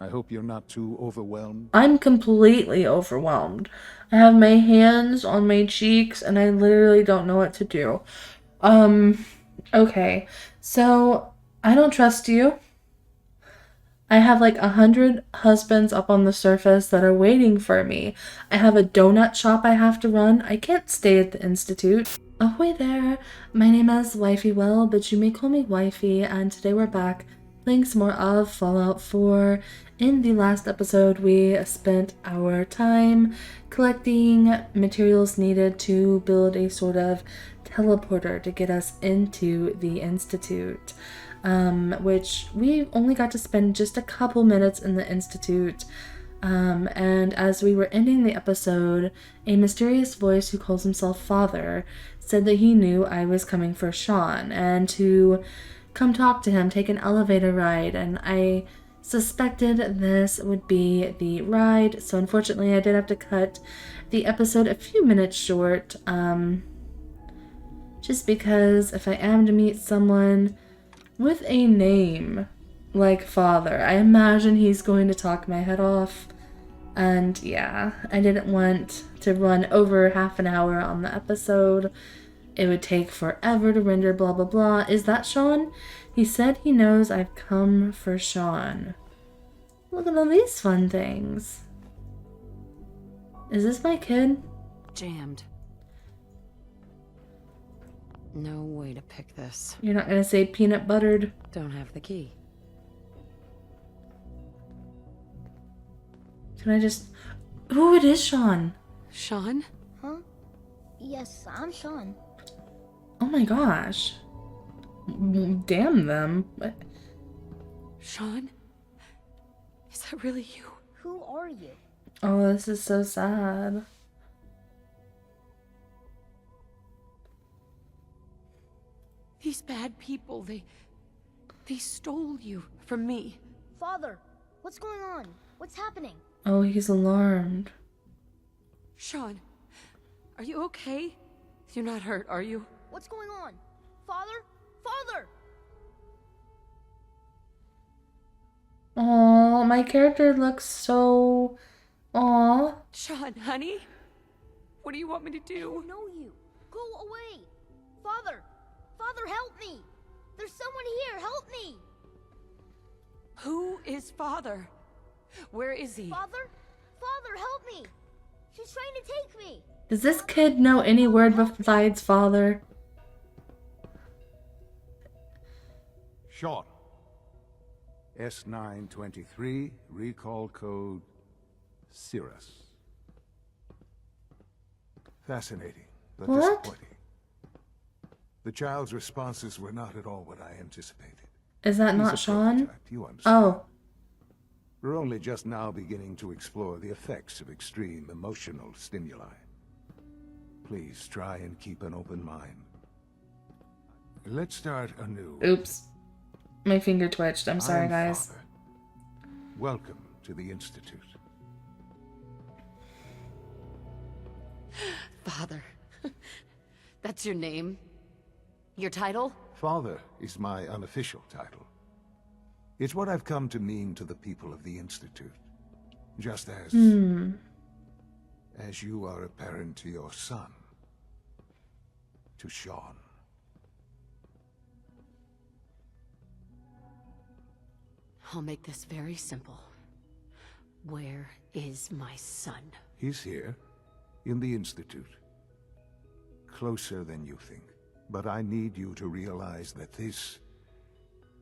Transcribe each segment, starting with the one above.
I hope you're not too overwhelmed. I'm completely overwhelmed. I have my hands on my cheeks and I literally don't know what to do. Um, okay. So, I don't trust you. I have like 100 husbands up on the surface that are waiting for me. I have a donut shop I have to run. I can't stay at the Institute. Ahoy there! My name is WifeyWhale, but you may call me Wifey, and today we're back playing some more of Fallout 4. In the last episode, we spent our time collecting materials needed to build a sort of teleporter to get us into the Institute. Which we only got to spend just a couple minutes in the Institute. And as we were ending the episode, a mysterious voice who calls himself Father said that he knew I was coming for Shaun and to come talk to him, take an elevator ride, and I suspected this would be the ride, so unfortunately I did have to cut the episode a few minutes short, just because if I am to meet someone with a name like Father, I imagine he's going to talk my head off. And yeah, I didn't want to run over half an hour on the episode. It would take forever to render, blah blah blah. Is that Shaun? He said he knows I've come for Shaun. Look at all these fun things. Is this my kid? Jammed. No way to pick this. You're not gonna say peanut buttered? Don't have the key. Can I just... Ooh, it is Shaun. Shaun? Huh? Yes, I'm Shaun. Oh my gosh. Damn them. What? Shaun? Is that really you? Who are you? Oh, this is so sad. These bad people, they stole you from me. Father, what's going on? What's happening? Oh, he's alarmed. Shaun, are you okay? You're not hurt, are you? What's going on? Father? Father! Oh, my character looks so... Aw. Shaun, honey? What do you want me to I do? don't know you. Go away! Father! Father, help me! There's someone here, help me! Who is Father? Where is he? Father? Father, help me! She's trying to take me! Does this kid know any word besides father? Shaun. S923, recall code Cirrus. Fascinating, but What? disappointing. The child's responses were not at all what I anticipated. Is that He's not a Shaun? prototype, you understand. Oh. We're only just now beginning to explore the effects of extreme emotional stimuli. Please try and keep an open mind. Let's start anew. Oops. My finger twitched. I'm sorry, I'm guys. Father. Welcome to the Institute. Father. That's your name? Your title? Father is my unofficial title. It's what I've come to mean to the people of the Institute. Just as you are a parent to your son. To Shaun. I'll make this very simple. Where is my son? He's here, in the Institute. Closer than you think. But I need you to realize that this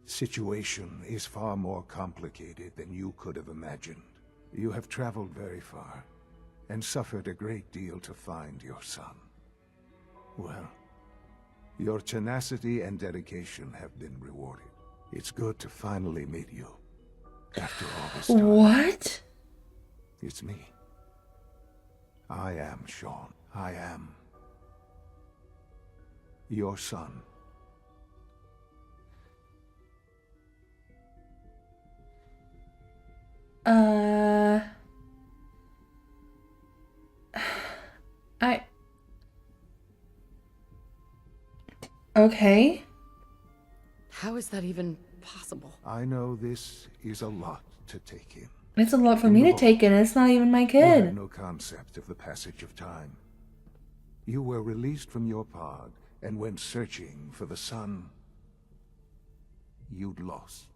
situation is far more complicated than you could have imagined. You have traveled very far, and suffered a great deal to find your son. Well, your tenacity and dedication have been rewarded. It's good to finally meet you. After all this time. What? It's me. I am Shaun. I am your son. Okay. How is that even possible. I know this is a lot to take in. It's a lot for In me the to take in. It's not even my You kid. had no concept of the passage of time. You were released from your pod and went searching for the son you'd lost.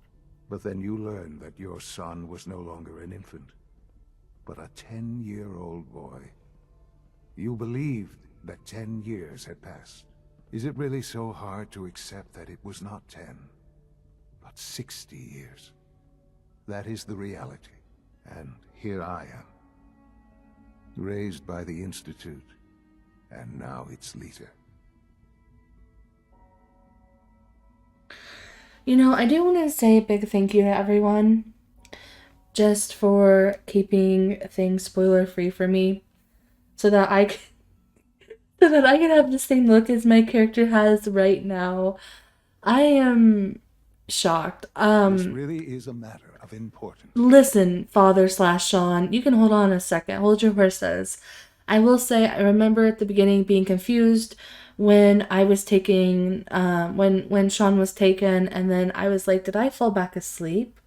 But then you learned that your son was no longer an infant, but a 10-year-old boy. You believed that 10 years had passed. Is it really so hard to accept that it was not 10, but 60 years? That is the reality. And here I am, raised by the Institute, and now its leader. You know, I do want to say a big thank you to everyone just for keeping things spoiler free for me so that I can, so that I can have the same look as my character has right now. I am shocked. This really is a matter of importance. Listen, Father/Shaun, you can hold on a second. Hold your horses. I will say, I remember at the beginning being confused when I was taking, when Shaun was taken, and then I was like, did I fall back asleep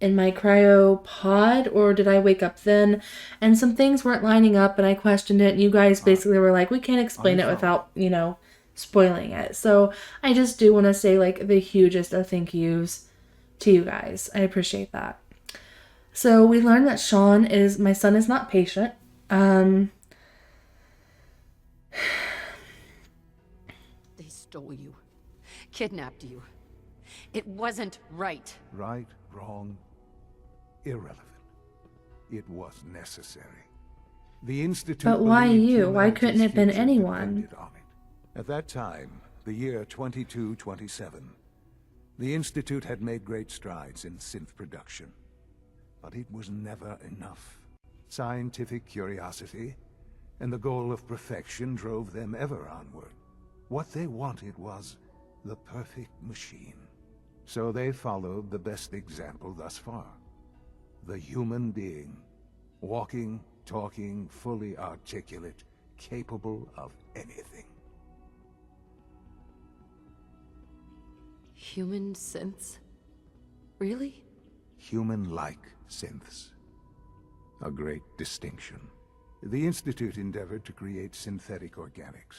in my cryo pod, or did I wake up then? And some things weren't lining up, and I questioned it, and you guys basically were like, we can't explain it without, you know, spoiling it. So I just do want to say, like, the hugest of thank yous to you guys. I appreciate that. So we learned that my son is not patient. They stole you, kidnapped you. It wasn't right. Right, wrong, irrelevant. It was necessary. The Institute. But why believed you? Why humanity's couldn't it have been future anyone? depended on it. At that time, the year 2227, the Institute had made great strides in synth production. But it was never enough. Scientific curiosity and the goal of perfection drove them ever onward. What they wanted was the perfect machine. So they followed the best example thus far. The human being. Walking, talking, fully articulate, capable of anything. Human synths? Really? Human-like synths. A great distinction. The Institute endeavored to create synthetic organics.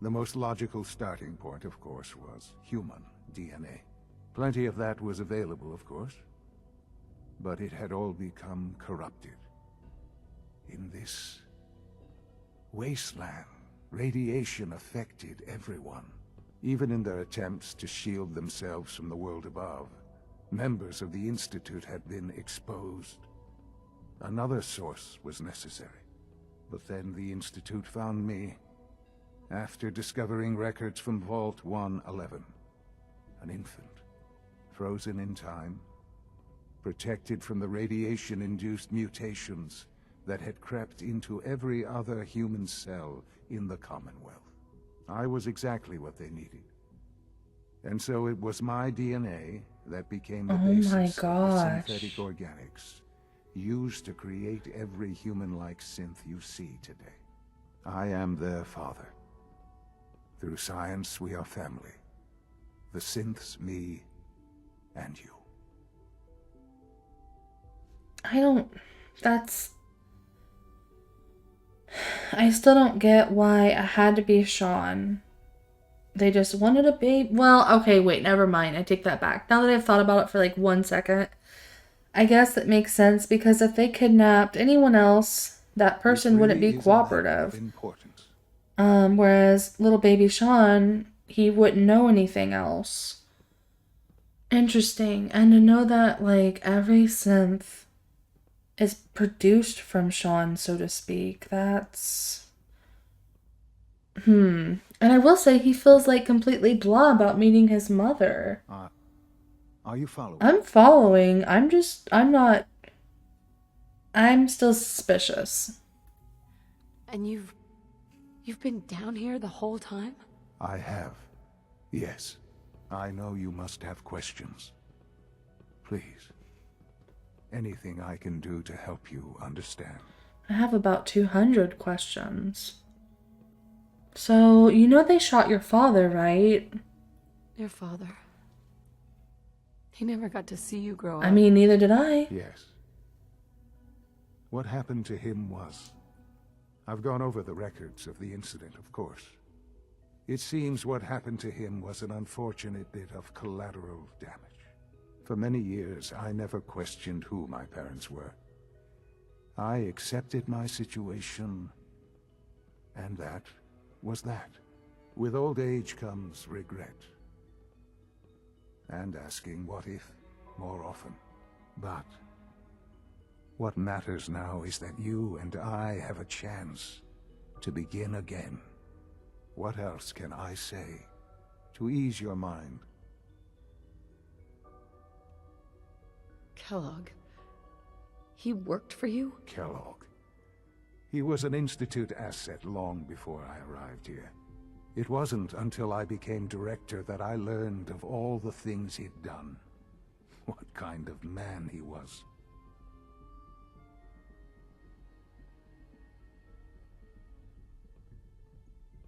The most logical starting point, of course, was human DNA. Plenty of that was available, of course. But it had all become corrupted. In this wasteland, radiation affected everyone. Even in their attempts to shield themselves from the world above, members of the Institute had been exposed. Another source was necessary. But then the Institute found me, after discovering records from Vault 111. An infant, frozen in time, protected from the radiation-induced mutations that had crept into every other human cell in the Commonwealth. I was exactly what they needed. And so it was my DNA that became the basis of the synthetic organics used to create every human-like synth you see today. I am their father. Through science, we are family. The synths, me, and you. I still don't get why it had to be Shaun. They just wanted a baby. Well, okay, wait, never mind. I take that back. Now that I've thought about it for like 1 second, I guess that makes sense, because if they kidnapped anyone else, that person wouldn't be cooperative. Whereas little baby Shaun, he wouldn't know anything else. Interesting. And to know that, like, every synth is produced from Shaun, so to speak, that's... And I will say he feels like completely blah about meeting his mother. Are you following? I'm following. I'm still suspicious. And you've been down here the whole time? I have. Yes. I know you must have questions. Please. Anything I can do to help you understand. I have about 200 questions. So, you know they shot your father, right? Your father. He never got to see you grow up. I mean, neither did I. Yes. What happened to him was... I've gone over the records of the incident, of course. It seems what happened to him was an unfortunate bit of collateral damage. For many years, I never questioned who my parents were. I accepted my situation, and that was that. With old age comes regret. And asking what if more often. But what matters now is that you and I have a chance to begin again. What else can I say to ease your mind? Kellogg. He worked for you? Kellogg. He was an Institute asset long before I arrived here. It wasn't until I became director that I learned of all the things he'd done. What kind of man he was.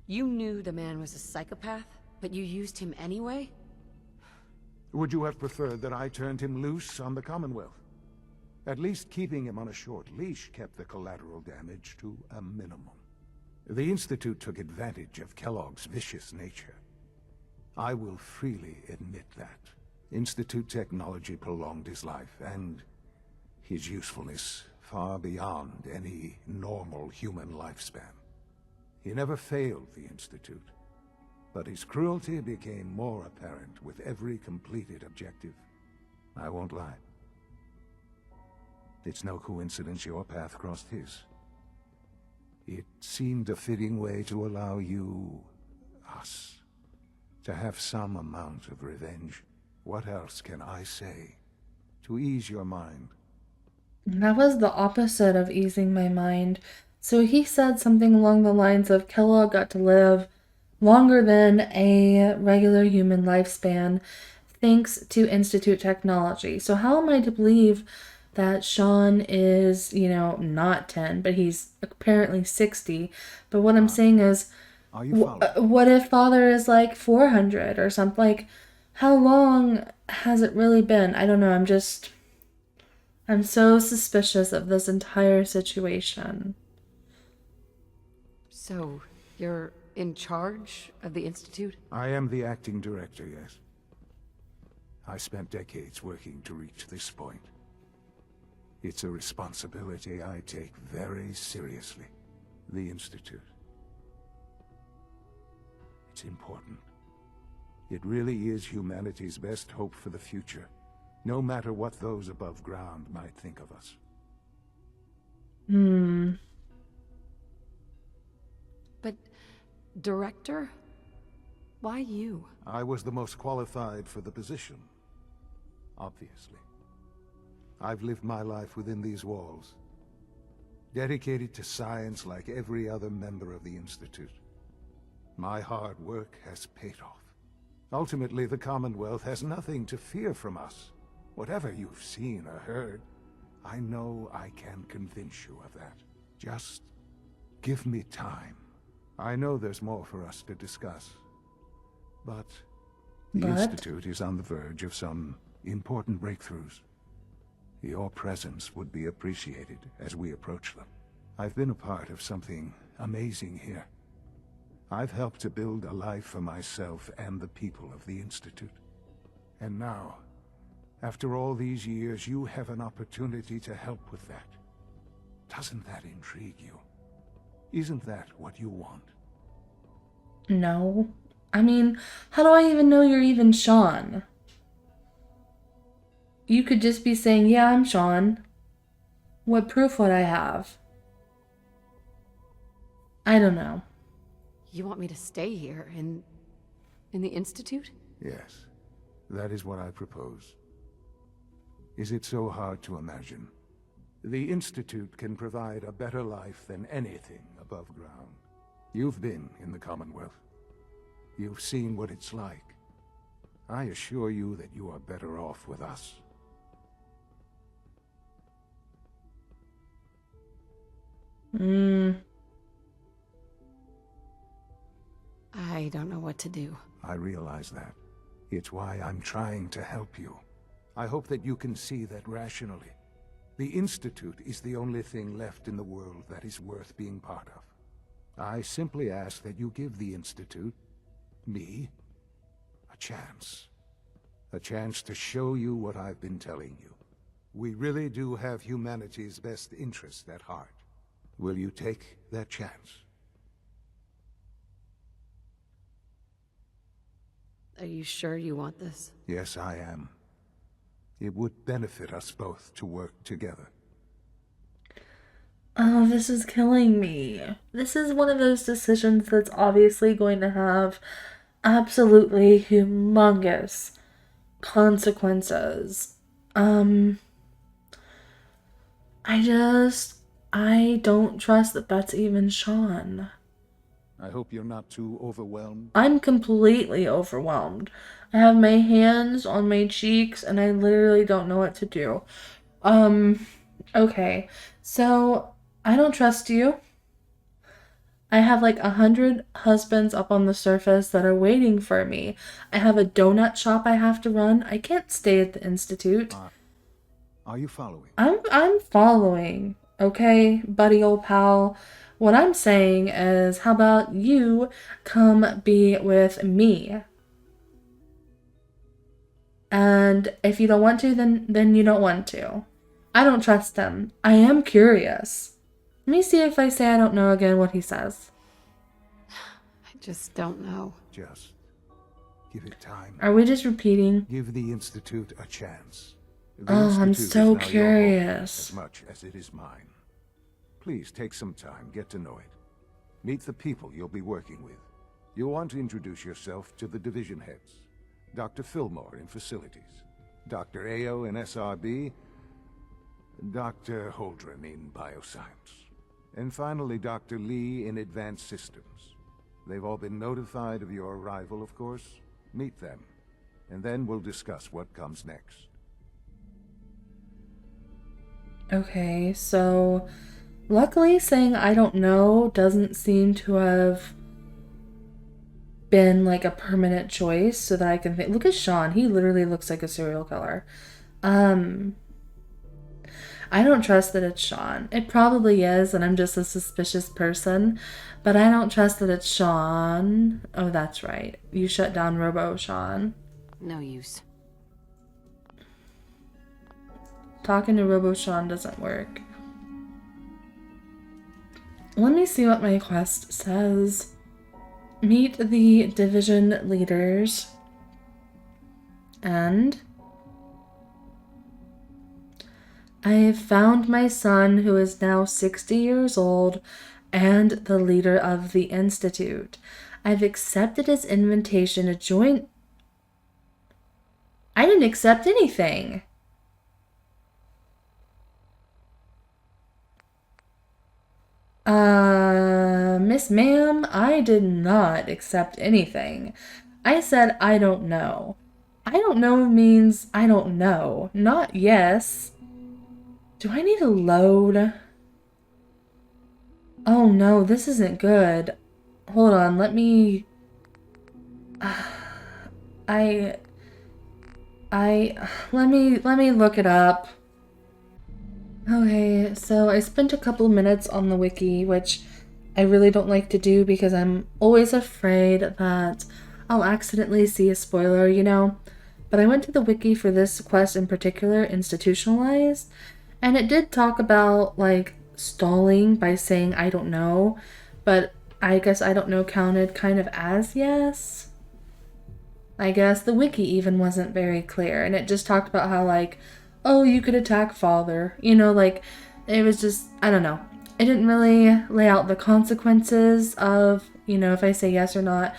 You knew the man was a psychopath, but you used him anyway? Would you have preferred that I turned him loose on the Commonwealth? At least keeping him on a short leash kept the collateral damage to a minimum. The Institute took advantage of Kellogg's vicious nature. I will freely admit that. Institute technology prolonged his life, and his usefulness far beyond any normal human lifespan. He never failed the Institute, but his cruelty became more apparent with every completed objective. I won't lie. It's no coincidence your path crossed his. It seemed a fitting way to allow you, us, to have some amount of revenge. What else can I say to ease your mind? That was the opposite of easing my mind. So he said something along the lines of Kellogg got to live longer than a regular human lifespan thanks to Institute technology. So how am I to believe that Shaun is, not 10, but he's apparently 60? But what I'm saying is, Are you following? what if Father is like 400 or something? Like, how long has it really been? I don't know. I'm so suspicious of this entire situation. So, you're in charge of the Institute? I am the acting director, yes. I spent decades working to reach this point. It's a responsibility I take very seriously. The Institute. It's important. It really is humanity's best hope for the future, no matter what those above ground might think of us. But, director? Why you? I was the most qualified for the position, obviously. I've lived my life within these walls, dedicated to science like every other member of the Institute. My hard work has paid off. Ultimately, the Commonwealth has nothing to fear from us. Whatever you've seen or heard, I know I can convince you of that. Just give me time. I know there's more for us to discuss. But the Institute is on the verge of some important breakthroughs. Your presence would be appreciated as we approach them. I've been a part of something amazing here. I've helped to build a life for myself and the people of the Institute. And now, after all these years, you have an opportunity to help with that. Doesn't that intrigue you? Isn't that what you want? No. I mean, how do I even know you're even Shaun? You could just be saying, yeah, I'm Shaun. What proof would I have? I don't know. You want me to stay here, in the Institute? Yes, that is what I propose. Is it so hard to imagine? The Institute can provide a better life than anything above ground. You've been in the Commonwealth. You've seen what it's like. I assure you that you are better off with us. I don't know what to do. I realize that. It's why I'm trying to help you. I hope that you can see that rationally. The Institute is the only thing left in the world that is worth being part of. I simply ask that you give the Institute, me, a chance. A chance to show you what I've been telling you. We really do have humanity's best interest at heart. Will you take that chance? Are you sure you want this? Yes, I am. It would benefit us both to work together. Oh, this is killing me. This is one of those decisions that's obviously going to have absolutely humongous consequences. I don't trust that that's even Shaun. I hope you're not too overwhelmed. I'm completely overwhelmed. I have my hands on my cheeks and I literally don't know what to do. Okay. So, I don't trust you. I have like 100 husbands up on the surface that are waiting for me. I have a donut shop I have to run. I can't stay at the Institute. Are you following? I'm following. Okay, buddy old pal. What I'm saying is, how about you come be with me? And if you don't want to, then you don't want to. I don't trust him. I am curious. Let me see if I say I don't know again what he says. I just don't know. Just give it time. Are we just repeating? Give the Institute a chance. The Oh, I'm Institute is so now your home curious. as much as it is mine. Please take some time, get to know it. Meet the people you'll be working with. You'll want to introduce yourself to the division heads. Dr. Fillmore in facilities, Dr. Ao in SRB, Dr. Holdren in bioscience, and finally Dr. Lee in advanced systems. They've all been notified of your arrival, of course. Meet them, and then we'll discuss what comes next. Okay, so luckily saying I don't know doesn't seem to have been like a permanent choice so that I can think. Look at Shaun. He literally looks like a serial killer. I don't trust that it's Shaun. It probably is, and I'm just a suspicious person, but I don't trust that it's Shaun. Oh, that's right. You shut down Robo Shaun. No use. Talking to Robo Shaun doesn't work. Let me see what my quest says. Meet the division leaders. And I have found my son, who is now 60 years old and the leader of the Institute. I've accepted his invitation to join. I didn't accept anything. Miss Ma'am, I did not accept anything. I said I don't know. I don't know means I don't know, not yes. Do I need to load? Oh no, this isn't good. Hold on, let me... let me look it up. Okay, so I spent a couple minutes on the wiki, which I really don't like to do because I'm always afraid that I'll accidentally see a spoiler, you know? But I went to the wiki for this quest in particular, Institutionalized, and it did talk about, like, stalling by saying I don't know, but I guess I don't know counted kind of as yes. I guess the wiki even wasn't very clear, and it just talked about how, like, oh, you could attack father. You know, like, it was just, I don't know. It didn't really lay out the consequences of, you know, if I say yes or not.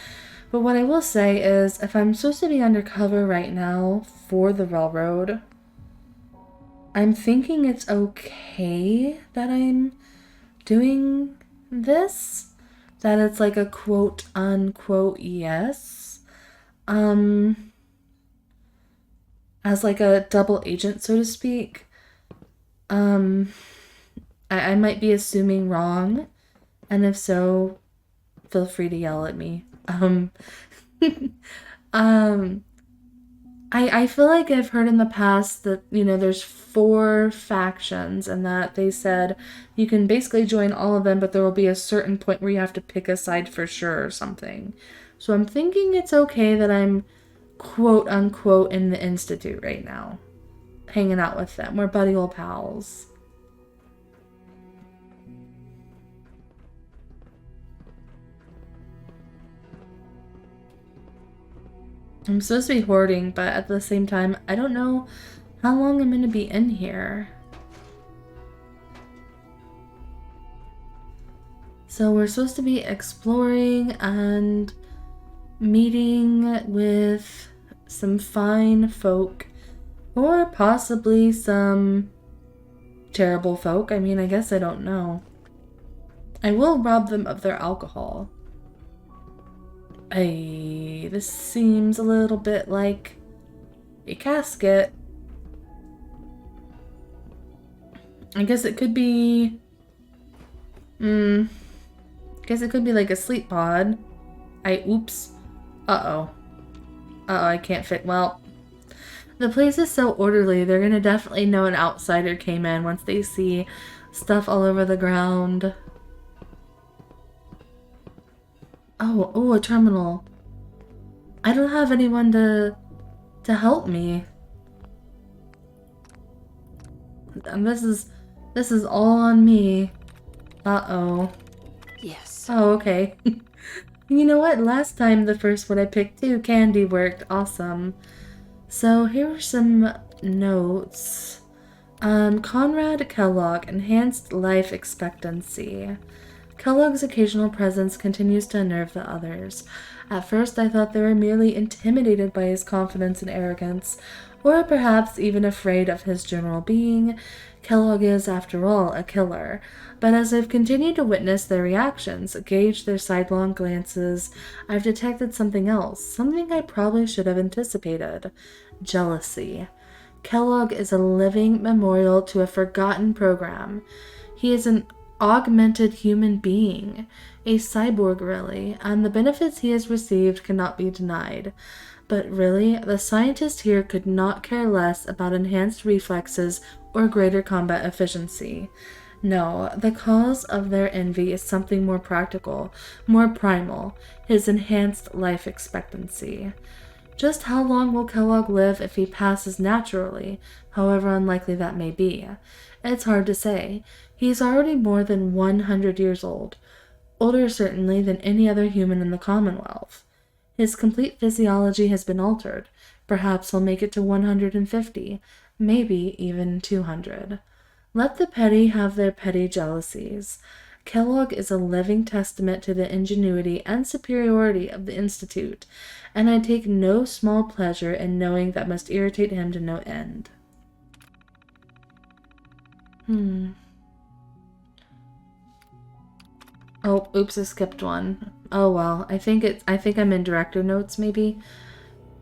But what I will say is, if I'm supposed to be undercover right now for the railroad, I'm thinking it's okay that I'm doing this. That it's like a quote unquote yes. As like a double agent, so to speak. I might be assuming wrong, and if so, feel free to yell at me. I feel like I've heard in the past that, there's 4 factions and that they said you can basically join all of them, but there will be a certain point where you have to pick a side for sure or something. So I'm thinking it's okay that I'm quote unquote in the Institute right now, hanging out with them. We're buddy old pals. I'm supposed to be hoarding, but at the same time, I don't know how long I'm going to be in here. So we're supposed to be exploring and meeting with some fine folk, or possibly some terrible folk. I mean, I guess I don't know. I will rob them of their alcohol. This seems a little bit like a casket. I guess it could be... I guess it could be like a sleep pod. Oops. Uh-oh. I can't fit. Well, the place is so orderly, they're gonna definitely know an outsider came in once they see stuff all over the ground. Oh, a terminal. I don't have anyone to help me. And this is all on me. Uh-oh. Yes. Oh, okay. You know what? Last time the first one I picked too, candy worked. Awesome. So here are some notes. Conrad Kellogg, enhanced life expectancy. Kellogg's occasional presence continues to unnerve the others. At first I thought they were merely intimidated by his confidence and arrogance, or perhaps even afraid of his general being. Kellogg is, after all, a killer. But as I've continued to witness their reactions, gauge their sidelong glances, I've detected something else, something I probably should have anticipated. Jealousy. Kellogg is a living memorial to a forgotten program. He is an augmented human being, a cyborg really, and the benefits he has received cannot be denied. But really, the scientist here could not care less about enhanced reflexes or greater combat efficiency. No, the cause of their envy is something more practical, more primal, his enhanced life expectancy. Just how long will Kellogg live if he passes naturally, however unlikely that may be? It's hard to say. He's already more than 100 years old, older certainly than any other human in the Commonwealth. His complete physiology has been altered. Perhaps he'll make it to 150, maybe even 200. Let the petty have their petty jealousies. Kellogg is a living testament to the ingenuity and superiority of the Institute, and I take no small pleasure in knowing that must irritate him to no end. Oh, oops, I skipped one. Oh well, I think I'm in director notes maybe.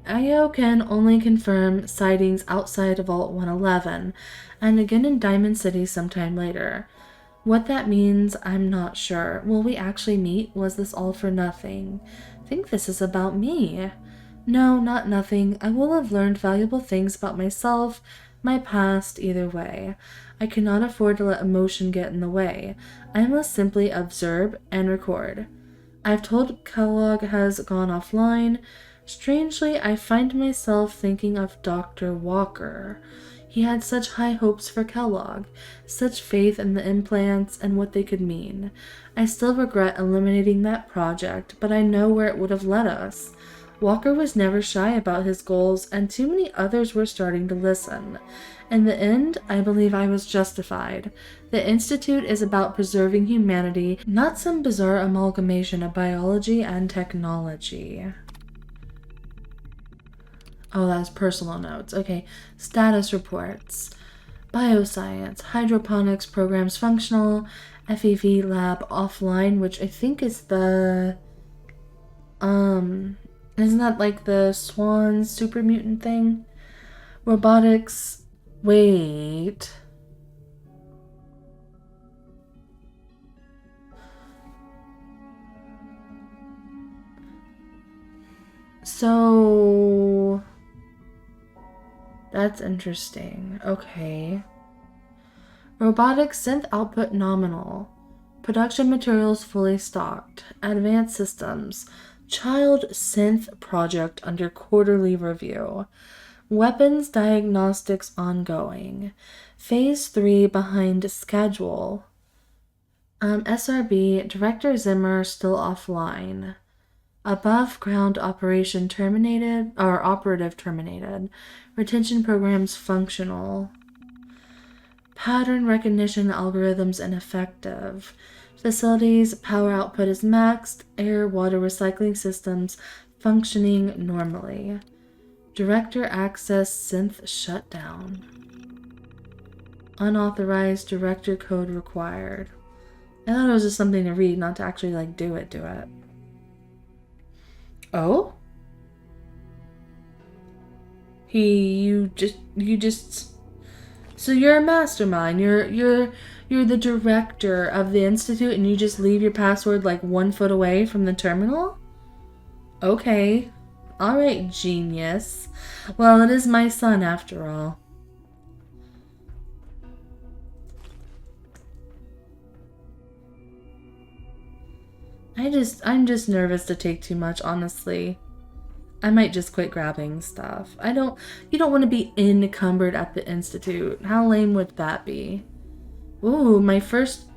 IO can only confirm sightings outside of Vault 111, and again in Diamond City sometime later. What that means, I'm not sure. Will we actually meet? Was this all for nothing? I think this is about me. No, not nothing. I will have learned valuable things about myself, my past, either way. I cannot afford to let emotion get in the way. I must simply observe and record. I've told Kellogg has gone offline. Strangely, I find myself thinking of Dr. Walker. He had such high hopes for Kellogg, such faith in the implants and what they could mean. I still regret eliminating that project, but I know where it would have led us. Walker was never shy about his goals, and too many others were starting to listen. In the end, I believe I was justified. The Institute is about preserving humanity, not some bizarre amalgamation of biology and technology. Oh, that's personal notes. Okay, status reports. Bioscience, hydroponics programs functional, FEV lab offline, which I think is the... Isn't that like the Swan super mutant thing? Robotics... Wait... So... That's interesting. Okay. Robotic synth output nominal. Production materials fully stocked. Advanced systems. Child synth project under quarterly review. Weapons diagnostics ongoing. Phase 3 behind schedule. SRB, Director Zimmer still offline. Above ground operation terminated, or operative terminated. Retention programs functional. Pattern recognition algorithms ineffective. Facilities power output is maxed. Air water recycling systems functioning normally. Director access synth shutdown. Unauthorized director code required. I thought it was just something to read, not to actually like do it. Oh? You just so you're a mastermind. You're the director of the institute and you just leave your password like 1 foot away from the terminal? Okay. All right, genius. Well, it is my son after all. I'm just nervous to take too much, honestly. I might just quit grabbing stuff. You don't want to be encumbered at the institute. How lame would that be? Ooh,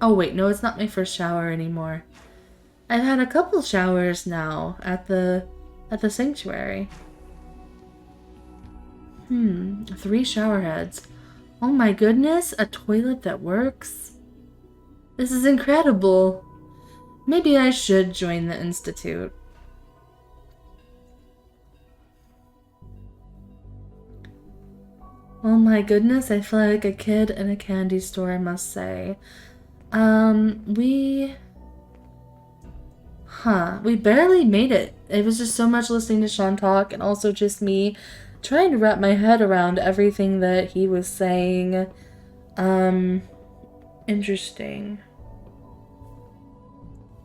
oh wait, no, it's not my first shower anymore. I've had a couple showers now at the sanctuary. 3 shower heads. Oh my goodness, a toilet that works? This is incredible. Maybe I should join the institute. Oh my goodness, I feel like a kid in a candy store, I must say. We barely made it. It was just so much listening to Shaun talk and also just me trying to wrap my head around everything that he was saying. Interesting.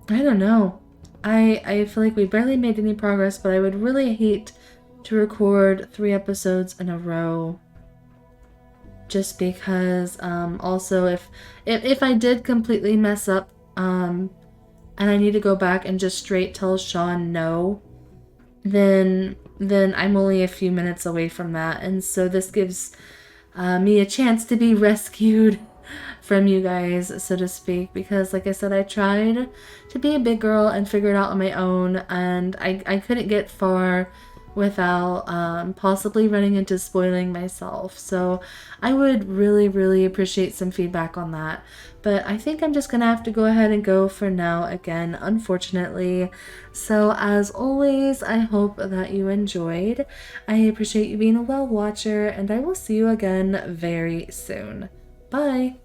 I don't know. I feel like we barely made any progress, but I would really hate to record 3 episodes in a row. Just because, also if I did completely mess up, and I need to go back and just straight tell Shaun no, then I'm only a few minutes away from that. And so this gives me a chance to be rescued from you guys, so to speak, because like I said, I tried to be a big girl and figure it out on my own, and I couldn't get far without possibly running into spoiling myself. So I would really, really appreciate some feedback on that. But I think I'm just gonna have to go ahead and go for now again, unfortunately. So as always, I hope that you enjoyed. I appreciate you being a well watcher, and I will see you again very soon. Bye!